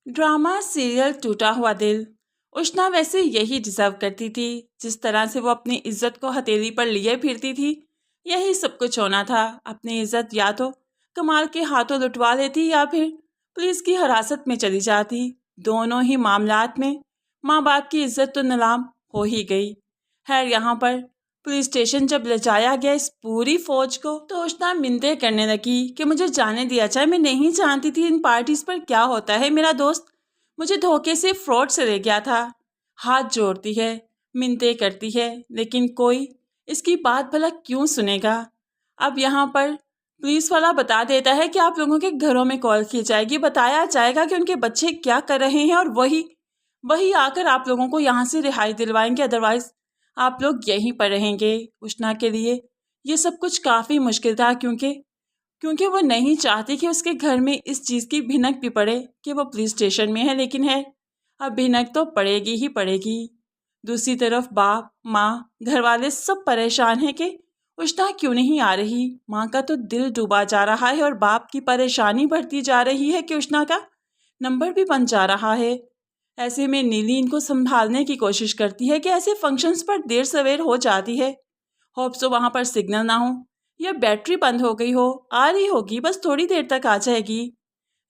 Drama serial टूटा हुआ दिल। उष्णा वैसे यही डिजर्व करती थी। जिस तरह से वो अपनी इज्जत को हथेली पर लिए फिरती थी, यही सब कुछ होना था। अपनी इज्जत या तो कमाल के हाथों लुटवा लेती या फिर पुलिस की हिरासत में चली जाती। दोनों ही मामलात में माँ बाप की इज्जत तो नीलाम हो ही गई। खैर, यहाँ पर पुलिस स्टेशन जब ले जाया गया इस पूरी फौज को, तो उष्णा मिन्नतें करने लगी कि मुझे जाने दिया जाए। मैं नहीं जानती थी इन पार्टीज पर क्या होता है। मेरा दोस्त मुझे धोखे से फ्रॉड से ले गया था। हाथ जोड़ती है, मिन्नतें करती है, लेकिन कोई इसकी बात भला क्यों सुनेगा। अब यहाँ पर पुलिस वाला बता देता है कि आप लोगों के घरों में कॉल की जाएगी, बताया जाएगा कि उनके बच्चे क्या कर रहे हैं और वही आकर आप लोगों को यहाँ से रिहाई दिलवाएंगे, अदरवाइज आप लोग यहीं पर रहेंगे। उष्णा के लिए ये सब कुछ काफ़ी मुश्किल था, क्योंकि वो नहीं चाहती कि उसके घर में इस चीज़ की भिनक भी पड़े कि वो पुलिस स्टेशन में है। लेकिन है, अब भिनक तो पड़ेगी ही पड़ेगी। दूसरी तरफ बाप, माँ, घर वाले सब परेशान हैं कि उष्णा क्यों नहीं आ रही। माँ का तो दिल डूबा जा रहा है और बाप की परेशानी बढ़ती जा रही है कि उष्णा का नंबर भी बन जा रहा है। ऐसे में नीली इनको संभालने की कोशिश करती है कि ऐसे फंक्शंस पर देर सवेर हो जाती है। होप सो वहाँ पर सिग्नल ना हो या बैटरी बंद हो गई हो। आ रही होगी, बस थोड़ी देर तक आ जाएगी।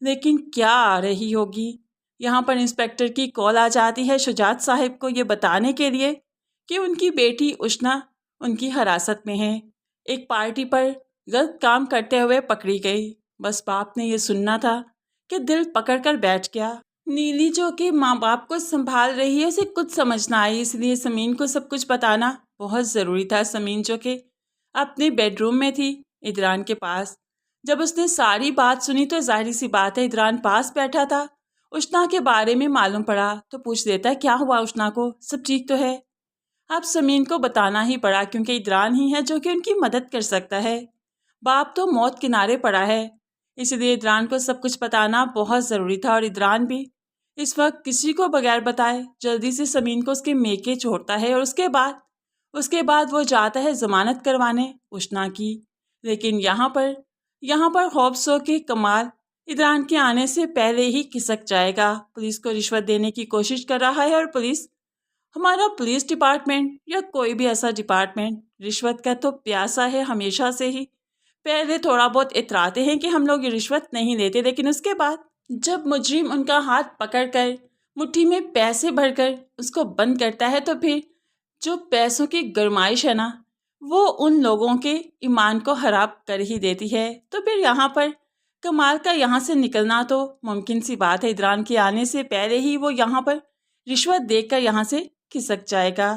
लेकिन क्या आ रही होगी। यहाँ पर इंस्पेक्टर की कॉल आ जाती है शुजात साहिब को ये बताने के लिए कि उनकी बेटी उष्णा उनकी हिरासत में है, एक पार्टी पर गलत काम करते हुए पकड़ी गई। बस बाप ने ये सुनना था कि दिल पकड़ कर बैठ गया। नीली जो कि माँ बाप को संभाल रही है, उसे कुछ समझ ना आई, इसलिए समीन को सब कुछ बताना बहुत ज़रूरी था। समीन जो कि अपने बेडरूम में थी इदरान के पास। जब उसने सारी बात सुनी तो जाहिर सी बात है, इदरान पास बैठा था। उष्णा के बारे में मालूम पड़ा तो पूछ देता है क्या हुआ उष्णा को, सब ठीक तो है। अब समीन को बताना ही पड़ा क्योंकि इदरान ही है जो कि उनकी मदद कर सकता है। बाप तो मौत किनारे पड़ा है, इसलिए इदरान को सब कुछ बताना बहुत ज़रूरी था। और इदरान भी इस वक्त किसी को बगैर बताए जल्दी से समीन को उसके मेके छोड़ता है और उसके बाद वो जाता है ज़मानत करवाने उष्णा की। लेकिन यहाँ पर खौफ हो कि कमाल इदरान के आने से पहले ही खिसक जाएगा। पुलिस को रिश्वत देने की कोशिश कर रहा है और हमारा पुलिस डिपार्टमेंट या कोई भी ऐसा डिपार्टमेंट रिश्वत का तो प्यासा है हमेशा से ही। पहले थोड़ा बहुत इतराते हैं कि हम लोग ये रिश्वत नहीं लेते, लेकिन उसके बाद जब मुजरिम उनका हाथ पकड़कर मुट्ठी में पैसे भरकर उसको बंद करता है, तो फिर जो पैसों की गरमाइश है ना, वो उन लोगों के ईमान को खराब कर ही देती है। तो फिर यहाँ पर कमाल का यहाँ से निकलना तो मुमकिन सी बात है। इदरान के आने से पहले ही वो यहाँ पर रिश्वत देकर यहाँ से खिसक जाएगा।